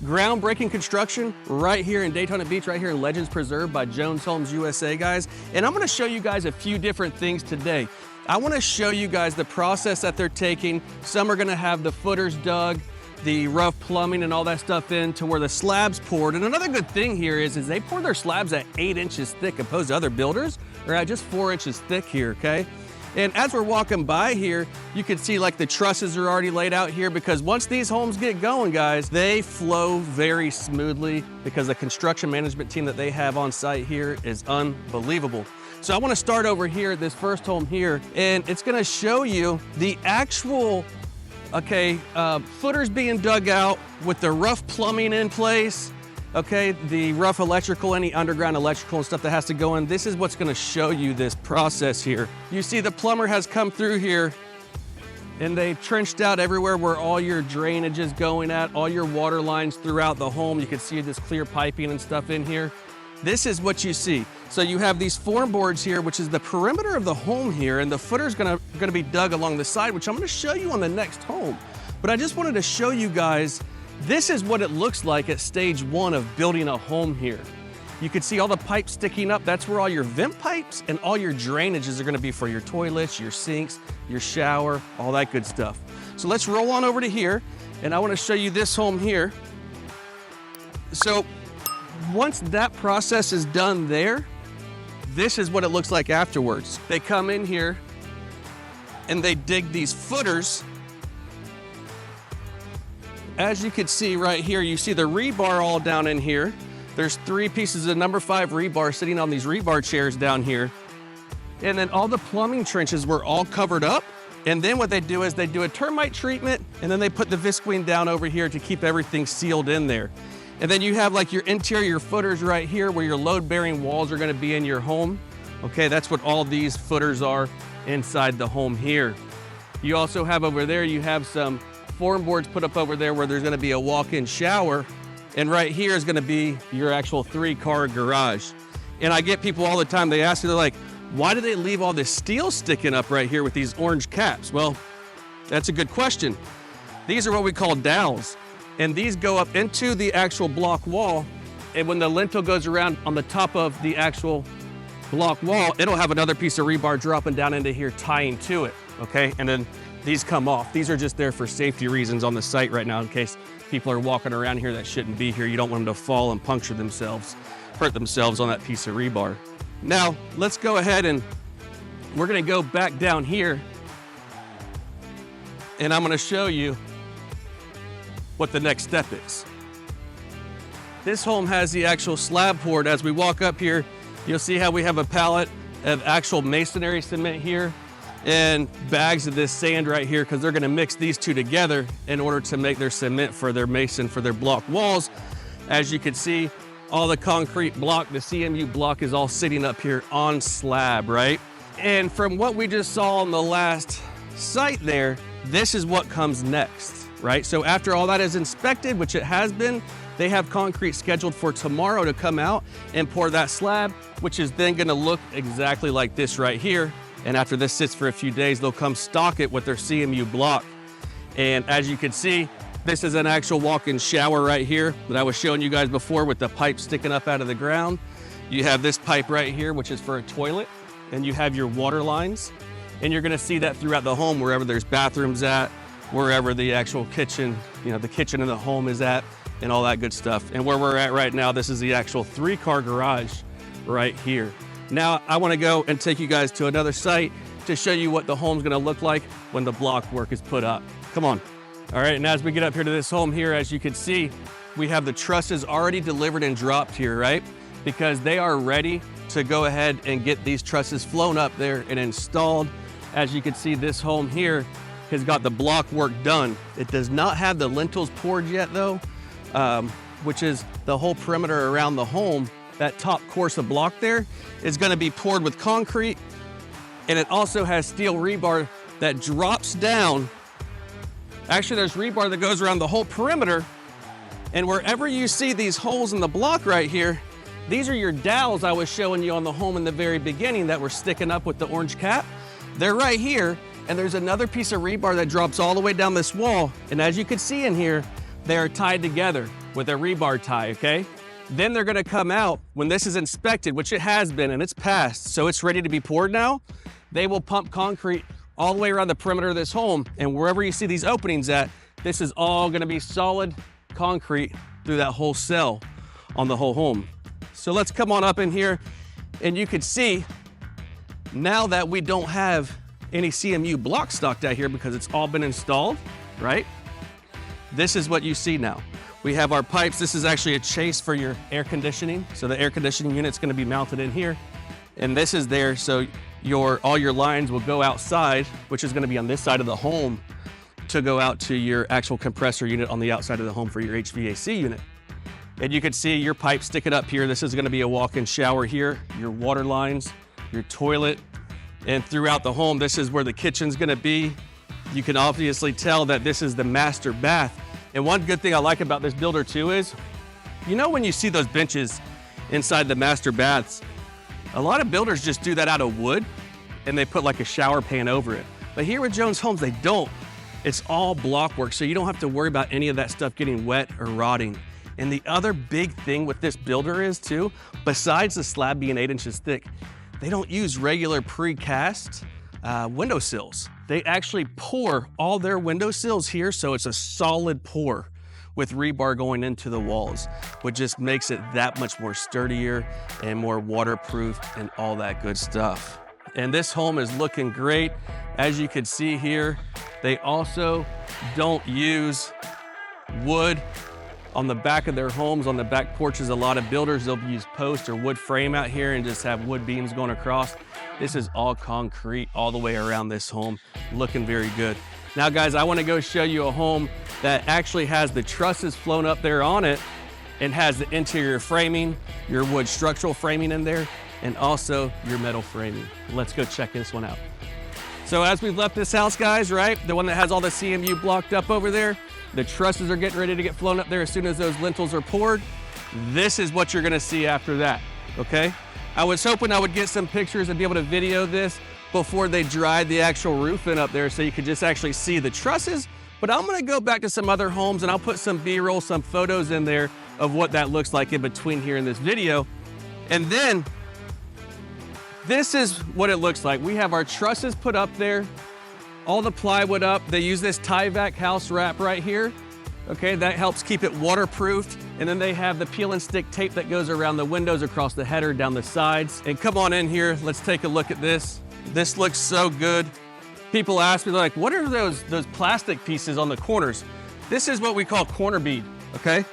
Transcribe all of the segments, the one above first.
Groundbreaking construction right here in Daytona Beach, right here in Legends Preserve by Jones Homes USA, guys. And I'm gonna show you guys a few different things today. I wanna show you guys the process that they're taking. Some are gonna have the footers dug, the rough plumbing and all that stuff in to where the slabs poured. And another good thing here is they pour their slabs at 8 inches thick opposed to other builders are at just 4 inches thick here, okay? And as we're walking by here, you can see like the trusses are already laid out here because once these homes get going, guys, they flow very smoothly because the construction management team that they have on site here is unbelievable. So I want to start over here at this first home here, and it's going to show you the actual footers being dug out with the rough plumbing in place, okay, the rough electrical, any underground electrical and stuff that has to go in. This is what's gonna show you this process here. You see the plumber has come through here and they trenched out everywhere where all your drainage is going at, all your water lines throughout the home. You can see this clear piping and stuff in here. This is what you see. So you have these form boards here, which is the perimeter of the home here, and the footer's gonna be dug along the side, which I'm gonna show you on the next home. But I just wanted to show you guys, this is what it looks like at stage 1 of building a home here. You can see all the pipes sticking up. That's where all your vent pipes and all your drainages are gonna be for your toilets, your sinks, your shower, all that good stuff. So let's roll on over to here, and I wanna show you this home here. So once that process is done there, this is what it looks like afterwards. They come in here and they dig these footers. As you can see right here, you see the rebar all down in here. There's 3 pieces of number 5 rebar sitting on these rebar chairs down here. And then all the plumbing trenches were all covered up. And then what they do is they do a termite treatment, and then they put the visqueen down over here to keep everything sealed in there. And then you have like your interior footers right here where your load-bearing walls are gonna be in your home. Okay, that's what all these footers are inside the home here. You also have over there, you have some form boards put up over there where there's gonna be a walk-in shower. And right here is gonna be your actual 3-car garage. And I get people all the time, they ask me, they're like, why do they leave all this steel sticking up right here with these orange caps? Well, that's a good question. These are what we call dowels. And these go up into the actual block wall. And when the lintel goes around on the top of the actual block wall, it'll have another piece of rebar dropping down into here, tying to it, okay? And then these come off. These are just there for safety reasons on the site right now in case people are walking around here that shouldn't be here. You don't want them to fall and puncture themselves, hurt themselves on that piece of rebar. Now, let's go ahead and we're gonna go back down here and I'm gonna show you what the next step is. This home has the actual slab poured. As we walk up here, you'll see how we have a pallet of actual masonry cement here and bags of this sand right here because they're gonna mix these two together in order to make their cement for their mason, for their block walls. As you can see, all the concrete block, the CMU block is all sitting up here on slab, right? And from what we just saw on the last site there, this is what comes next. Right? So after all that is inspected, which it has been, they have concrete scheduled for tomorrow to come out and pour that slab, which is then gonna look exactly like this right here. And after this sits for a few days, they'll come stock it with their CMU block. And as you can see, this is an actual walk-in shower right here that I was showing you guys before with the pipe sticking up out of the ground. You have this pipe right here, which is for a toilet, and you have your water lines. And you're gonna see that throughout the home, wherever there's bathrooms at, wherever the actual kitchen, the kitchen in the home is at, and all that good stuff. And where we're at right now, this is the actual 3-car garage right here. Now, I wanna go and take you guys to another site to show you what the home's gonna look like when the block work is put up. Come on. All right, and as we get up here to this home here, as you can see, we have the trusses already delivered and dropped here, right? Because they are ready to go ahead and get these trusses flown up there and installed. As you can see, this home here has got the block work done. It does not have the lintels poured yet though, which is the whole perimeter around the home. That top course of block there is gonna be poured with concrete, and it also has steel rebar that drops down. Actually, there's rebar that goes around the whole perimeter, and wherever you see these holes in the block right here, these are your dowels I was showing you on the home in the very beginning that were sticking up with the orange cap. They're right here. And there's another piece of rebar that drops all the way down this wall. And as you can see in here, they are tied together. with a rebar tie, okay? Then they're gonna come out, when this is inspected, which it has been and it's passed, so it's ready to be poured now, they will pump concrete all the way around the perimeter of this home, and wherever you see these openings at, this is all gonna be solid concrete through that whole cell on the whole home. So let's come on up in here, and you can see now that we don't have any CMU block stocked out here because it's all been installed, right? This is what you see now. We have our pipes. This is actually a chase for your air conditioning. So the air conditioning unit's gonna be mounted in here. And this is there, so all your lines will go outside, which is gonna be on this side of the home to go out to your actual compressor unit on the outside of the home for your HVAC unit. And you can see your pipe sticking up here. This is gonna be a walk-in shower here, your water lines, your toilet, and throughout the home, this is where the kitchen's gonna be. You can obviously tell that this is the master bath. And one good thing I like about this builder too is, you know when you see those benches inside the master baths, a lot of builders just do that out of wood and they put like a shower pan over it. But here with Jones Homes, they don't. It's all block work, so you don't have to worry about any of that stuff getting wet or rotting. And the other big thing with this builder is too, besides the slab being 8 inches thick, they don't use regular precast windowsills. They actually pour all their windowsills here, so it's a solid pour with rebar going into the walls, which just makes it that much more sturdier and more waterproof and all that good stuff. And this home is looking great. As you can see here, they also don't use wood on the back of their homes. On the back porches, a lot of builders, they'll use post or wood frame out here and just have wood beams going across. This is all concrete all the way around this home, looking very good. Now guys, I wanna go show you a home that actually has the trusses flown up there on it and has the interior framing, your wood structural framing in there, and also your metal framing. Let's go check this one out. So as we've left this house, guys, right, the one that has all the CMU blocked up over there, the trusses are getting ready to get flown up there as soon as those lintels are poured. This is what you're gonna see after that, okay? I was hoping I would get some pictures and be able to video this before they dried the actual roof in up there so you could just actually see the trusses, but I'm gonna go back to some other homes and I'll put some B-roll, some photos in there of what that looks like in between here in this video. And then, this is what it looks like. We have our trusses put up there, all the plywood up. They use this Tyvek house wrap right here. Okay, that helps keep it waterproofed. And then they have the peel and stick tape that goes around the windows, across the header, down the sides. And come on in here, let's take a look at this. This looks so good. People ask me, like, what are those plastic pieces on the corners? This is what we call corner bead, okay?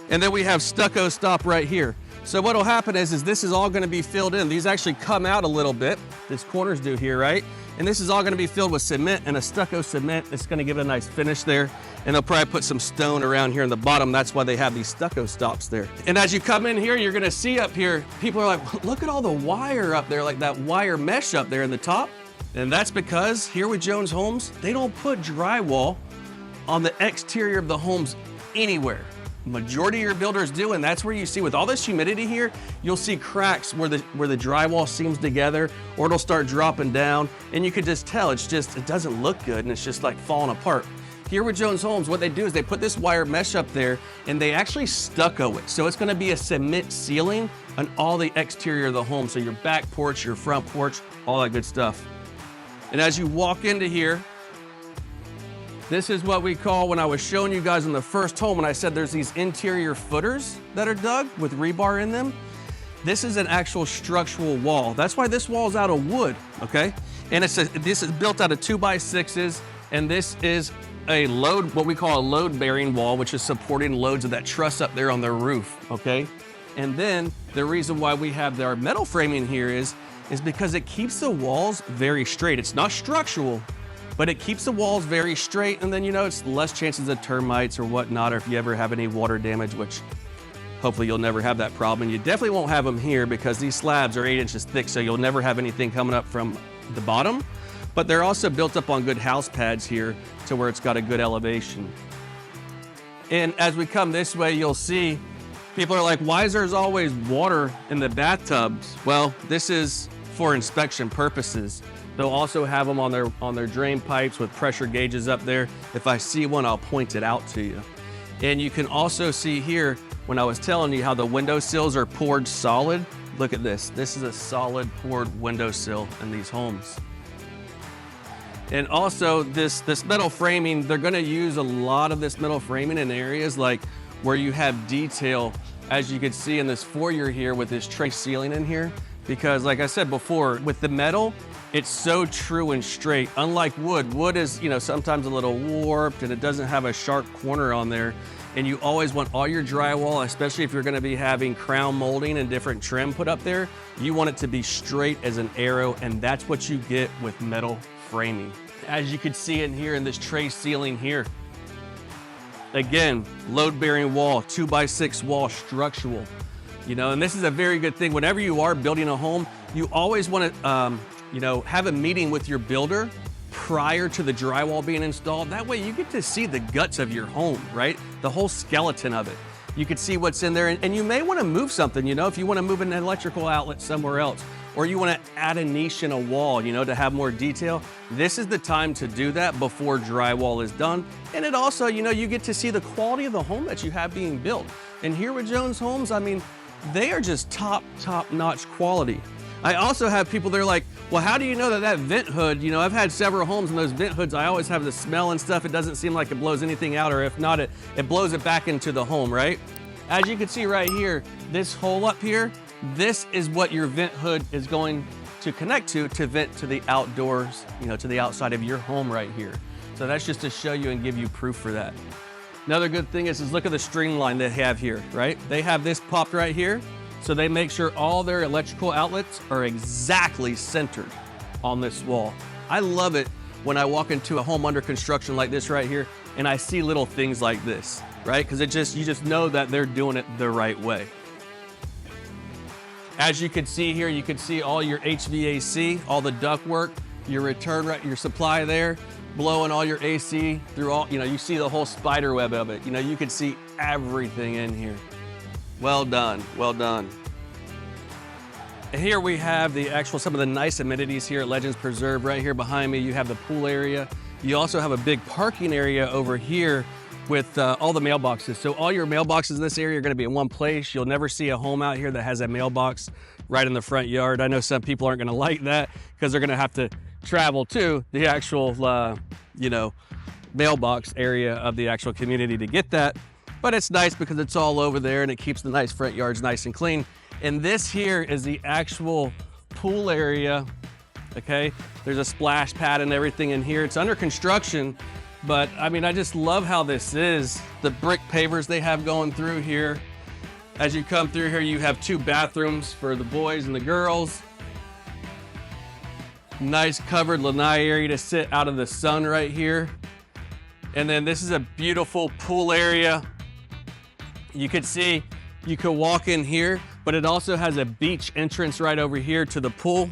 And then we have stucco stop right here. So what'll happen is this is all gonna be filled in. These actually come out a little bit. These corners do here, right? And this is all gonna be filled with cement and a stucco cement. It's gonna give it a nice finish there. And they'll probably put some stone around here in the bottom. That's why they have these stucco stops there. And as you come in here, you're gonna see up here, people are like, look at all the wire up there, like that wire mesh up there in the top. And that's because here with Jones Homes, they don't put drywall on the exterior of the homes anywhere. Majority of your builders do, and that's where you see with all this humidity here, you'll see cracks where the drywall seams together, or it'll start dropping down, and you could just tell it doesn't look good, and it's just like falling apart. Here with Jones Homes, what they do is they put this wire mesh up there, and they actually stucco it. So it's gonna be a cement ceiling on all the exterior of the home. So your back porch, your front porch, all that good stuff. And as you walk into here, this is what we call, when I was showing you guys in the first home, when I said there's these interior footers that are dug with rebar in them. This is an actual structural wall. That's why this wall is out of wood, okay? And this is built out of 2x6s, and this is a load, what we call a load bearing wall, which is supporting loads of that truss up there on the roof, okay? And then the reason why we have our metal framing here is because it keeps the walls very straight. It's not structural, but it keeps the walls very straight, and then, you know, it's less chances of termites or whatnot, or if you ever have any water damage, which hopefully you'll never have that problem. And you definitely won't have them here because these slabs are 8 inches thick, so you'll never have anything coming up from the bottom. But they're also built up on good house pads here to where it's got a good elevation. And as we come this way, you'll see people are like, why is there always water in the bathtubs? Well, this is for inspection purposes. They'll also have them on their drain pipes with pressure gauges up there. If I see one, I'll point it out to you. And you can also see here, when I was telling you how the window sills are poured solid, look at this. This is a solid poured windowsill in these homes. And also this metal framing, they're gonna use a lot of this metal framing in areas like where you have detail, as you can see in this foyer here with this tray ceiling in here. Because like I said before, with the metal, it's so true and straight. Unlike wood, wood is, you know, sometimes a little warped and it doesn't have a sharp corner on there. And you always want all your drywall, especially if you're gonna be having crown molding and different trim put up there, you want it to be straight as an arrow, and that's what you get with metal framing. As you can see in here in this tray ceiling here, again, load-bearing wall, 2x6 wall, structural. You know, and this is a very good thing. Whenever you are building a home, you always want to, you know, have a meeting with your builder prior to the drywall being installed. That way you get to see the guts of your home, right? The whole skeleton of it. You can see what's in there, and you may want to move something, you know, if you want to move an electrical outlet somewhere else, or you want to add a niche in a wall, you know, to have more detail. This is the time to do that before drywall is done. And it also, you know, you get to see the quality of the home that you have being built. And here with Jones Homes, I mean, they are just top-notch quality. I also have people, they're like, well, how do you know that vent hood, you know, I've had several homes and those vent hoods, I always have the smell and stuff. It doesn't seem like it blows anything out, or if not, it blows it back into the home, right? As you can see right here, this hole up here, this is what your vent hood is going to connect to vent to the outdoors, you know, to the outside of your home right here. So that's just to show you and give you proof for that. Another good thing is look at the string line they have here, right? They have this popped right here, so they make sure all their electrical outlets are exactly centered on this wall. I love it when I walk into a home under construction like this right here, and I see little things like this, right? Because you just know that they're doing it the right way. As you can see here, you can see all your HVAC, all the ductwork, your your supply there, blowing all your AC through all, you know, you see the whole spider web of it. You know, you can see everything in here. Well done, well done. And here we have some of the nice amenities here at Legends Preserve. Right here behind me, you have the pool area. You also have a big parking area over here with all the mailboxes. So all your mailboxes in this area are gonna be in one place. You'll never see a home out here that has a mailbox right in the front yard. I know some people aren't gonna like that because they're gonna have to travel to the actual, you know, mailbox area of the actual community to get that. But it's nice because it's all over there and it keeps the nice front yards nice and clean. And this here is the actual pool area, okay? There's a splash pad and everything in here. It's under construction, but I mean, I just love how this is. The brick pavers they have going through here. As you come through here, you have 2 bathrooms for the boys and the girls. Nice covered lanai area to sit out of the sun right here. And then this is a beautiful pool area. You could see, you could walk in here, but it also has a beach entrance right over here to the pool,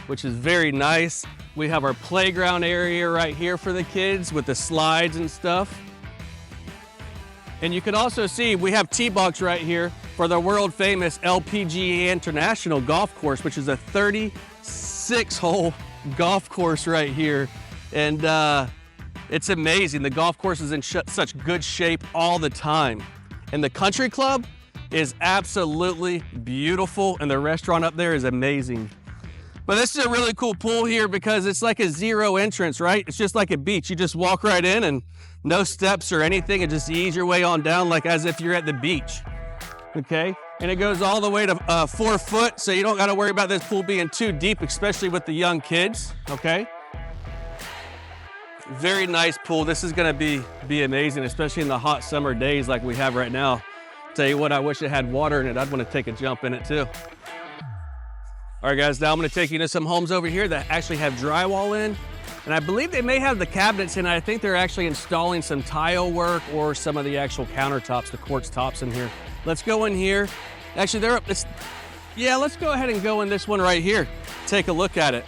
which is very nice. We have our playground area right here for the kids with the slides and stuff. And you can also see we have tee box right here for the world famous LPGA International golf course, which is a 36-hole golf course right here. And it's amazing. The golf course is in such good shape all the time. And the country club is absolutely beautiful, and the restaurant up there is amazing. But this is a really cool pool here because it's like a zero entrance, right? It's just like a beach. You just walk right in and no steps or anything, and just ease your way on down like as if you're at the beach, okay? And it goes all the way to 4 foot, so you don't gotta worry about this pool being too deep, especially with the young kids, okay? Very nice pool. This is gonna be amazing, especially in the hot summer days like we have right now. Tell you what, I wish it had water in it. I'd wanna take a jump in it too. All right guys, now I'm gonna take you to some homes over here that actually have drywall in. And I believe they may have the cabinets in. I think they're actually installing some tile work or some of the actual countertops, the quartz tops in here. Let's go in here. Actually, they're up, yeah, let's go ahead and go in this one right here. Take a look at it.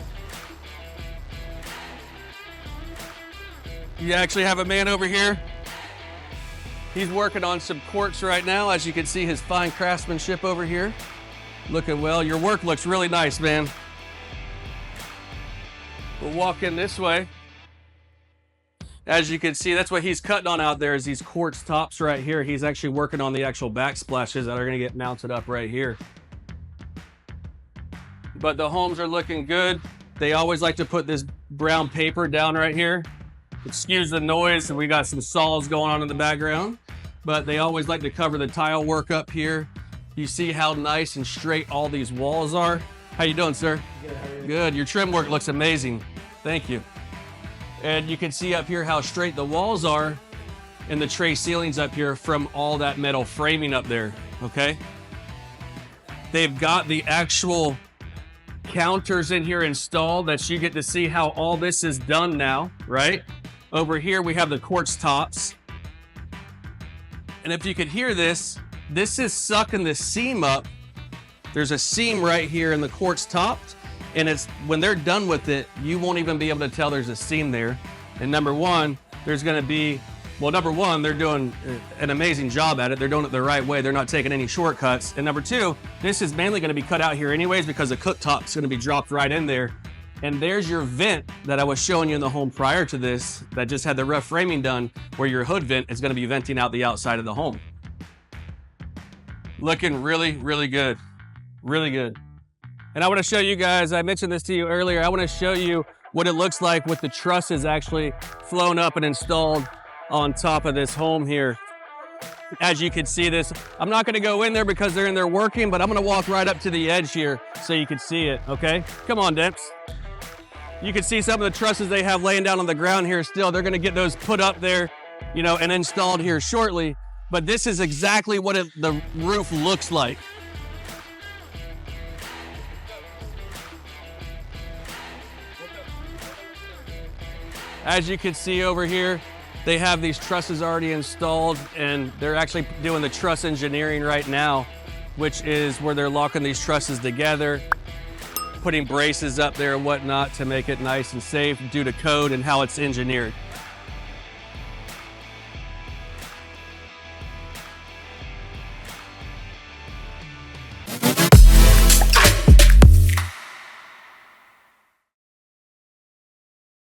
You actually have a man over here. He's working on some quartz right now. As you can see, his fine craftsmanship over here. Looking well. Your work looks really nice, man. We'll walk in this way. As you can see, that's what he's cutting on out there is these quartz tops right here. He's actually working on the actual backsplashes that are gonna get mounted up right here. But the homes are looking good. They always like to put this brown paper down right here. Excuse the noise, we got some saws going on in the background, but they always like to cover the tile work up here. You see how nice and straight all these walls are. How you doing, sir? Good. Good. Your trim work looks amazing. Thank you. And you can see up here how straight the walls are and the tray ceilings up here from all that metal framing up there, okay? They've got the actual counters in here installed that you get to see how all this is done now, right? Over here, we have the quartz tops. And if you could hear this, this is sucking the seam up. There's a seam right here in the quartz tops. And it's when they're done with it, you won't even be able to tell there's a seam there. And number one, there's gonna be, well, number one, they're doing an amazing job at it. They're doing it the right way. They're not taking any shortcuts. And number two, this is mainly gonna be cut out here anyways because the cooktop's gonna be dropped right in there. And there's your vent that I was showing you in the home prior to this that just had the rough framing done where your hood vent is gonna be venting out the outside of the home. Looking really, really good. Really good. And I want to show you guys, I mentioned this to you earlier, I want to show you what it looks like with the trusses actually flown up and installed on top of this home here. As you can see this, I'm not going to go in there because they're in there working, but I'm going to walk right up to the edge here so you can see it, okay? Come on, Demps. You can see some of the trusses they have laying down on the ground here still. They're going to get those put up there, you know, and installed here shortly. But this is exactly what the roof looks like. As you can see over here, they have these trusses already installed and they're actually doing the truss engineering right now, which is where they're locking these trusses together, putting braces up there and whatnot to make it nice and safe due to code and how it's engineered.